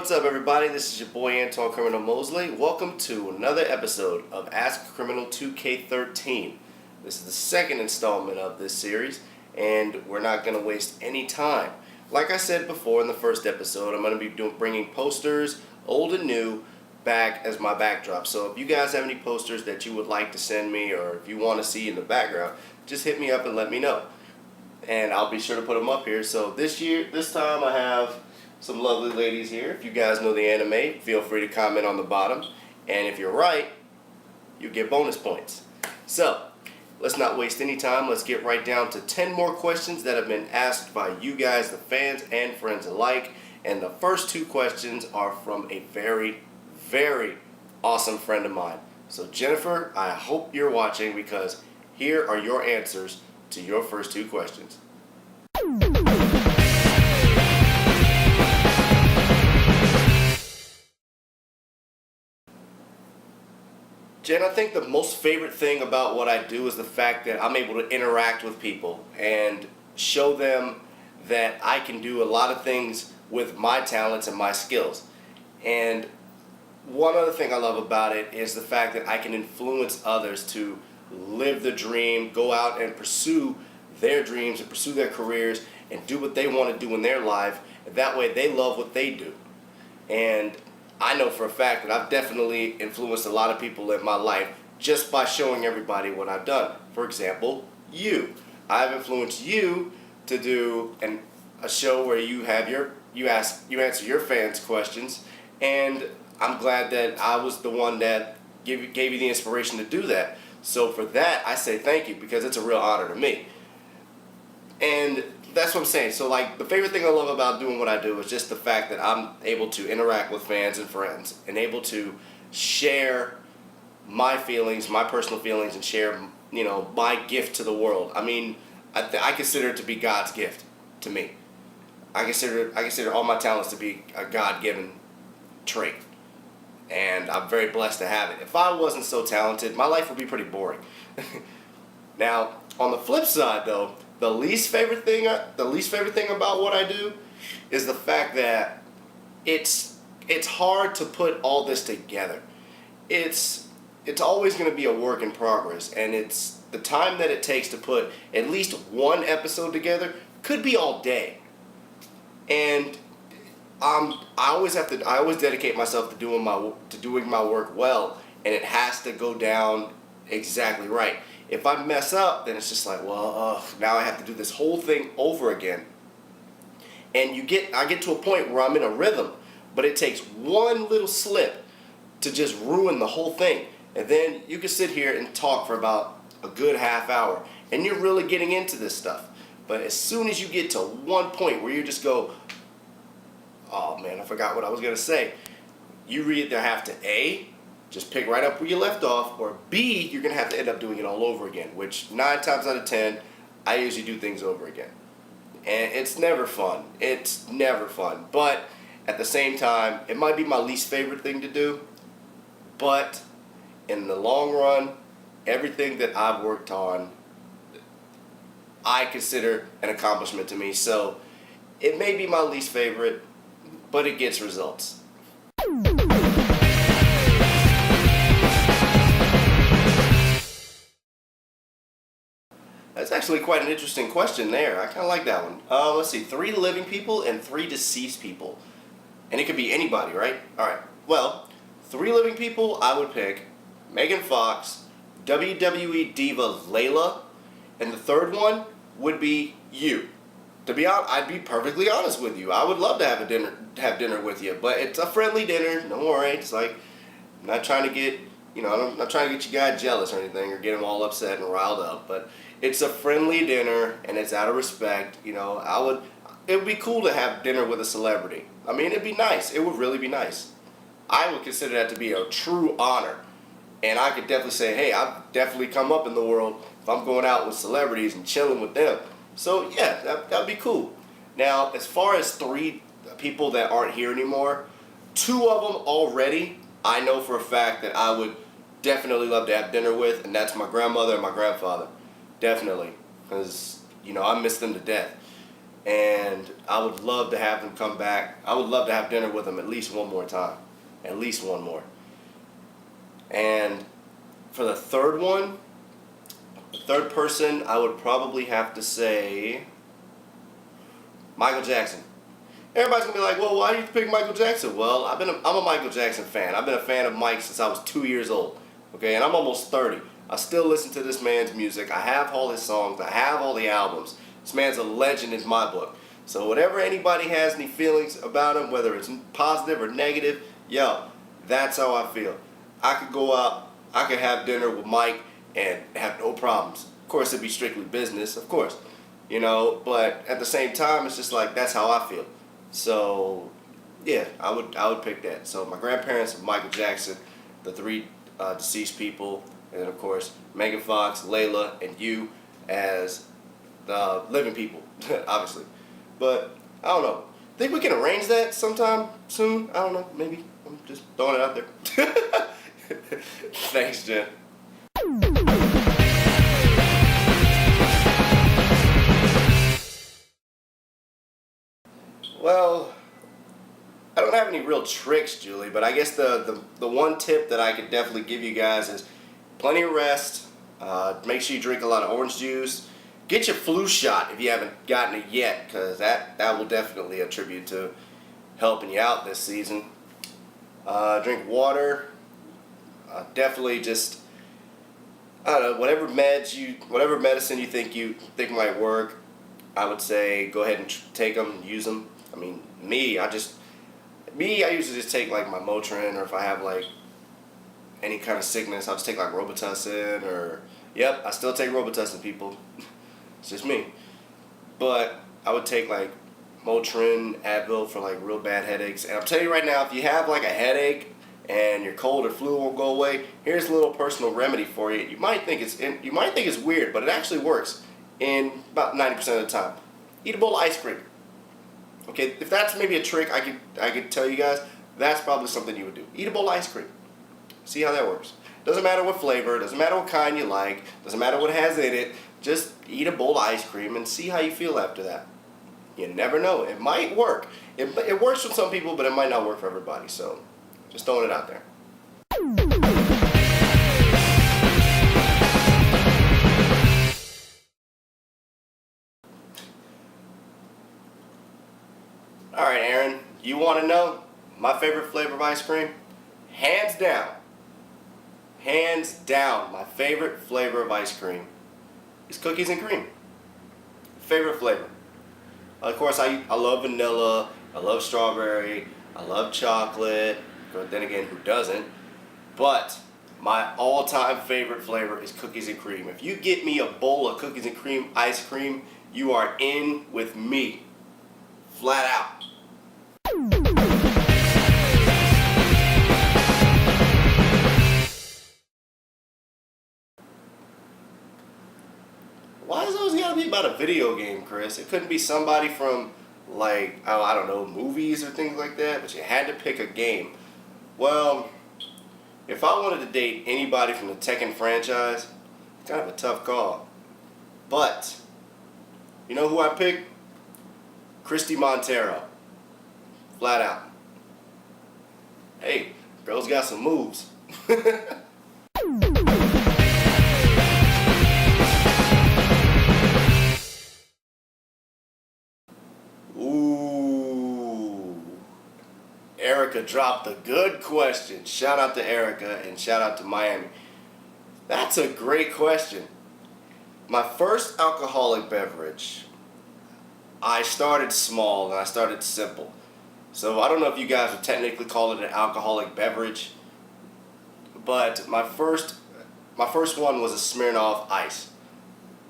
What's up, everybody? This is your boy Antoine Criminal Mosley. Welcome to another episode of Ask Criminal 2K13. This is the second installment of this series, and we're not going to waste any time. Like I said before in the first episode, I'm going to be bringing posters, old and new, back as my backdrop. So if you guys have any posters that you would like to send me, or if you want to see in the background, just hit me up and let me know. And I'll be sure to put them up here. So this time I have some lovely ladies here. If you guys know the anime, feel free to comment on the bottom. And if you're right, you get bonus points. So, let's not waste any time. Let's get right down to 10 more questions that have been asked by you guys, the fans and friends alike. And the first two questions are from a very, very awesome friend of mine. So Jennifer, I hope you're watching, because here are your answers to your first two questions. Jen, I think the most favorite thing about what I do is the fact that I'm able to interact with people and show them that I can do a lot of things with my talents and my skills. And one other thing I love about it is the fact that I can influence others to live the dream, go out and pursue their dreams and pursue their careers and do what they want to do in their life. And that way they love what they do. And I know for a fact that I've definitely influenced a lot of people in my life just by showing everybody what I've done. For example, you. I've influenced you to do a show where you answer your fans' questions, and I'm glad that I was the one that gave you the inspiration to do that. So for that, I say thank you, because it's a real honor to me. And that's what I'm saying. So, like, the favorite thing I love about doing what I do is just the fact that I'm able to interact with fans and friends and able to share my feelings, my personal feelings, and share, my gift to the world. I mean, I consider it to be God's gift to me. I consider all my talents to be a God-given trait. And I'm very blessed to have it. If I wasn't so talented, my life would be pretty boring. Now, on the flip side, though, the least favorite thing about what I do is the fact that it's hard to put all this together. It's always going to be a work in progress, and it's the time that it takes to put at least one episode together could be all day. And I always dedicate myself to doing my work well, and it has to go down exactly right. If I mess up, then it's just like, now I have to do this whole thing over again. And I get to a point where I'm in a rhythm, but it takes one little slip to just ruin the whole thing. And then you can sit here and talk for about a good half hour, and you're really getting into this stuff. But as soon as you get to one point where you just go, oh man, I forgot what I was going to say. You either have to A, just pick right up where you left off, or B, you're going to have to end up doing it all over again, which 9 times out of 10, I usually do things over again. And it's never fun. It's never fun. But at the same time, it might be my least favorite thing to do, but in the long run, everything that I've worked on, I consider an accomplishment to me. So it may be my least favorite, but it gets results. That's actually quite an interesting question there. I kind of like that one. Let's see, 3 living people and 3 deceased people. And it could be anybody, right? Alright, well, 3 living people, I would pick Megan Fox, WWE diva Layla, and the third one would be you. To be honest, I'd be perfectly honest with you. I would love to have dinner with you, but it's a friendly dinner. Don't worry. It's like, I'm not trying to get, I'm not trying to get you guys jealous or anything, or get them all upset and riled up. But it's a friendly dinner, and it's out of respect. It would be cool to have dinner with a celebrity. I mean, it'd be nice. It would really be nice. I would consider that to be a true honor, and I could definitely say, hey, I've definitely come up in the world if I'm going out with celebrities and chilling with them. So yeah, that'd be cool. Now, as far as 3 people that aren't here anymore, 2 of them already, I know for a fact that I would definitely love to have dinner with, and that's my grandmother and my grandfather. Definitely, because I miss them to death. and I would love to have them come back. I would love to have dinner with them at least one more time. At least one more. And for the third one, the third person, I would probably have to say Michael Jackson. Everybody's gonna be like, well, why do you pick Michael Jackson? Well, I'm a Michael Jackson fan. I've been a fan of Mike since I was 2 years old. Okay, and I'm almost 30. I still listen to this man's music. I have all his songs. I have all the albums. This man's a legend in my book. So whatever anybody has any feelings about him, whether it's positive or negative, yo, that's how I feel. I could go out, I could have dinner with Mike and have no problems. Of course, it'd be strictly business, of course, you know, but at the same time, it's just like, that's how I feel. So, yeah, I would pick that. So my grandparents, Michael Jackson, the three deceased people, and then of course, Megan Fox, Layla, and you as the living people, obviously. But, I don't know. Think we can arrange that sometime soon? I don't know, maybe. I'm just throwing it out there. Thanks, Jen. Well, I don't have any real tricks, Julie, but I guess the one tip that I could definitely give you guys is plenty of rest. Make sure you drink a lot of orange juice. Get your flu shot if you haven't gotten it yet, because that will definitely attribute to helping you out this season. Drink water. Definitely just, I don't know, whatever medicine you think might work, I would say go ahead and take them, use them. I mean, I usually just take like my Motrin, or if I have like any kind of sickness, I'll just take like Robitussin, or, yep, I still take Robitussin, people. It's just me. But I would take like Motrin, Advil for like real bad headaches. And I'll tell you right now, if you have like a headache and your cold or flu won't go away, here's a little personal remedy for you. You might think it's weird, but it actually works in about 90% of the time. Eat a bowl of ice cream. Okay, if that's maybe a trick I could tell you guys, that's probably something you would do. Eat a bowl of ice cream. See how that works. Doesn't matter what flavor, doesn't matter what kind you like, doesn't matter what it has in it, just eat a bowl of ice cream and see how you feel after that. You never know, it might work. It works for some people, but it might not work for everybody, so just throwing it out there. Alright, Aaron, you want to know my favorite flavor of ice cream? Hands down, my favorite flavor of ice cream is cookies and cream. Favorite flavor. Of course, I love vanilla, I love strawberry, I love chocolate, but then again, who doesn't? But my all-time favorite flavor is cookies and cream. If you get me a bowl of cookies and cream ice cream, you are in with me. Flat out. Why does it always gotta be about a video game, Chris? It couldn't be somebody from, like, I don't know, movies or things like that, but you had to pick a game. Well, if I wanted to date anybody from the Tekken franchise, it's kind of a tough call. But, you know who I picked? Christy Montero. Flat out. Hey, girl's got some moves. Ooh. Erica dropped a good question. Shout out to Erica and shout out to Miami. That's a great question. My first alcoholic beverage, I started small and I started simple. So I don't know if you guys would technically call it an alcoholic beverage, but my first one was a Smirnoff Ice.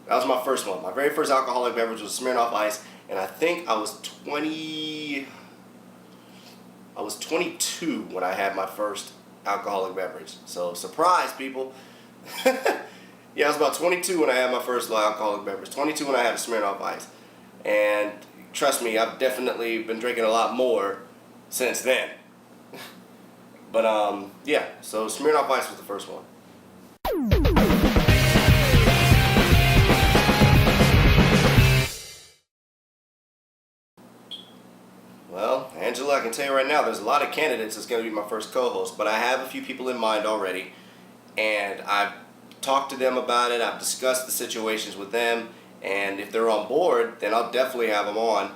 That was my first one. My very first alcoholic beverage was Smirnoff Ice, and I think I was 22 when I had my first alcoholic beverage. So surprise, people. Yeah, I was about 22 when I had my first alcoholic beverage. 22 when I had a Smirnoff Ice. And trust me, I've definitely been drinking a lot more since then. But yeah, so Smirnoff Ice was the first one. can tell you right now, there's a lot of candidates that's going to be my first co-host, but I have a few people in mind already, and I've talked to them about it. I've discussed the situations with them, and if they're on board, then I'll definitely have them on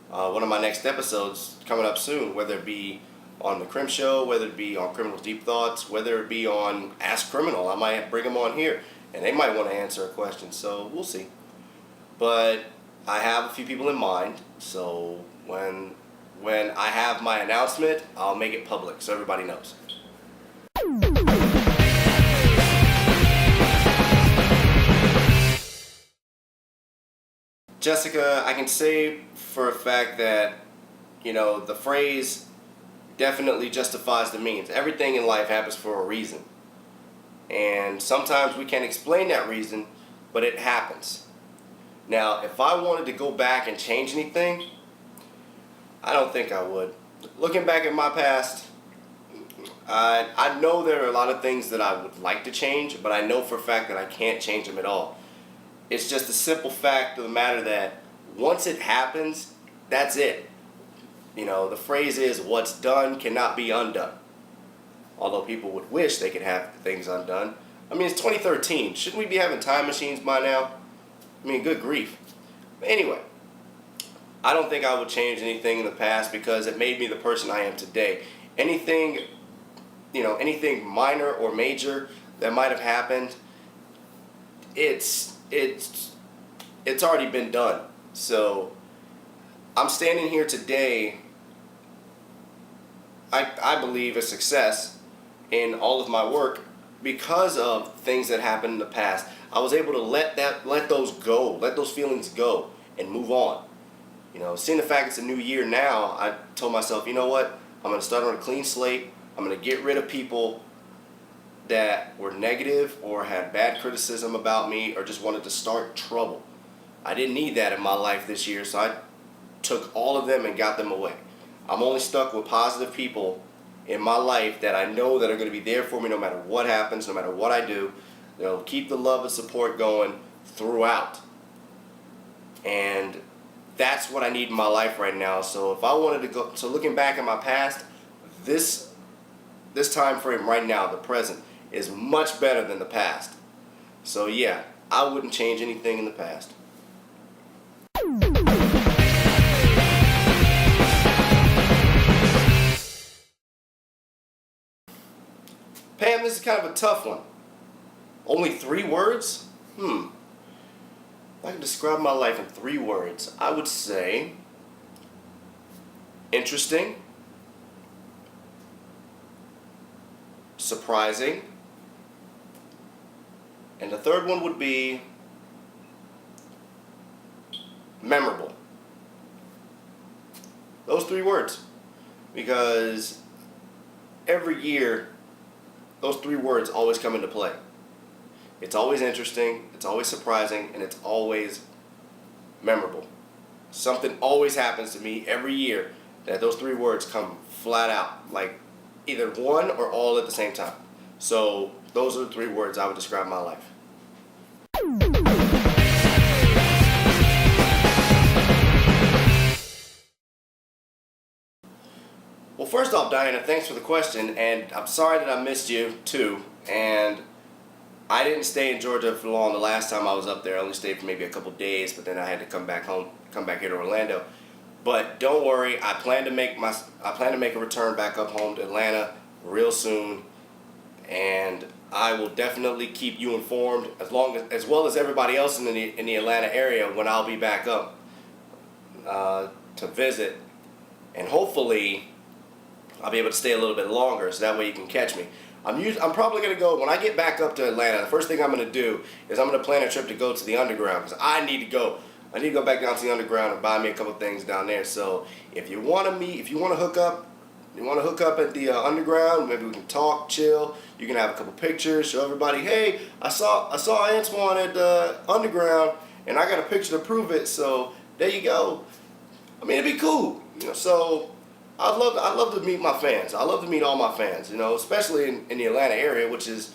one of my next episodes coming up soon, whether it be on the Krim Show, whether it be on Criminal's Deep Thoughts, whether it be on Ask Criminal. I might bring them on here, and they might want to answer a question, so we'll see. But I have a few people in mind, so when I have my announcement, I'll make it public so everybody knows. Jessica, I can say for a fact that, the phrase definitely justifies the means. Everything in life happens for a reason. And sometimes we can't explain that reason, but it happens. Now, if I wanted to go back and change anything, I don't think I would. Looking back at my past, I know there are a lot of things that I would like to change, but I know for a fact that I can't change them at all. It's just a simple fact of the matter that once it happens, that's it. The phrase is, what's done cannot be undone. Although people would wish they could have things undone. I mean, it's 2013. Shouldn't we be having time machines by now? I mean, good grief. But anyway, I don't think I would change anything in the past because it made me the person I am today. Anything minor or major that might have happened, it's already been done. So I'm standing here today, I believe, a success in all of my work because of things that happened in the past. I was able to let those go, let those feelings go and move on. Seeing the fact it's a new year now, I told myself, you know what? I'm going to start on a clean slate. I'm going to get rid of people that were negative or had bad criticism about me or just wanted to start trouble. I didn't need that in my life this year, so I took all of them and got them away. I'm only stuck with positive people in my life that I know that are going to be there for me no matter what happens, no matter what I do. They'll keep the love and support going throughout. And that's what I need in my life right now. So if I wanted to go, so looking back at my past, this time frame right now, the present, is much better than the past. So yeah, I wouldn't change anything in the past. Pam, this is kind of a tough one. Only 3 words? If I can describe my life in 3 words, I would say interesting, surprising, and the third one would be memorable. Those 3 words. Because every year, those 3 words always come into play. It's always interesting, it's always surprising, and it's always memorable. Something always happens to me every year that those 3 words come flat out, like either one or all at the same time. So those are the 3 words I would describe my life. Well, first off, Diana, thanks for the question, and I'm sorry that I missed you too. And I didn't stay in Georgia for long the last time I was up there. I only stayed for maybe a couple days, but then I had to come back here to Orlando. But don't worry, I plan to make a return back up home to Atlanta real soon, and I will definitely keep you informed as well as everybody else in the Atlanta area when I'll be back up to visit, and hopefully I'll be able to stay a little bit longer so that way you can catch me. I'm probably going to go, when I get back up to Atlanta, the first thing I'm going to do is I'm going to plan a trip to go to the underground because I need to go. I need to go back down to the underground and buy me a couple things down there. So if you want to hook up at the underground, maybe we can talk, chill. You can have a couple pictures, show everybody, hey, I saw Antoine at the underground and I got a picture to prove it. So there you go. I mean, it'd be cool, So I'd love to meet my fans. I love to meet all my fans, especially in the Atlanta area, which is,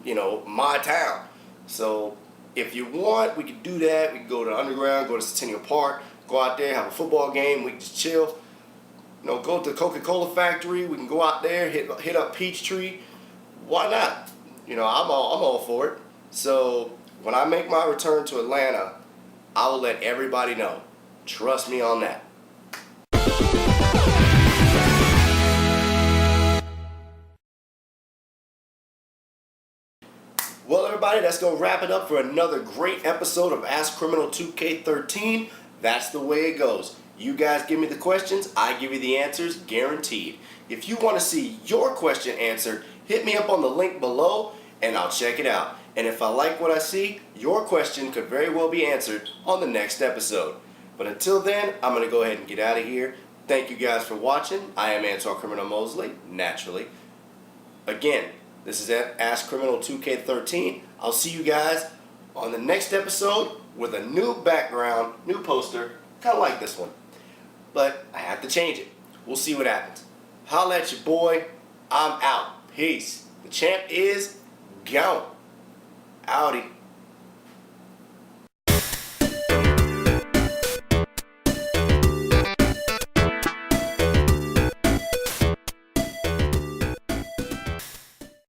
my town. So if you want, we could do that. We could go to the underground, go to Centennial Park, go out there, have a football game. We can just chill. go to the Coca-Cola factory. We can go out there, hit up Peachtree. Why not? I'm all for it. So when I make my return to Atlanta, I will let everybody know. Trust me on that. Well, everybody, that's going to wrap it up for another great episode of Ask Criminal 2K13. That's the way it goes. You guys give me the questions, I give you the answers, guaranteed. If you want to see your question answered, hit me up on the link below and I'll check it out. And if I like what I see, your question could very well be answered on the next episode. But until then, I'm going to go ahead and get out of here. Thank you guys for watching. I am Antoine Criminal Mosley, naturally. Again, this is Ask Criminal 2K13. I'll see you guys on the next episode with a new background, new poster, kind of like this one. But I have to change it. We'll see what happens. Holla at your boy. I'm out. Peace. The champ is gone. Howdy.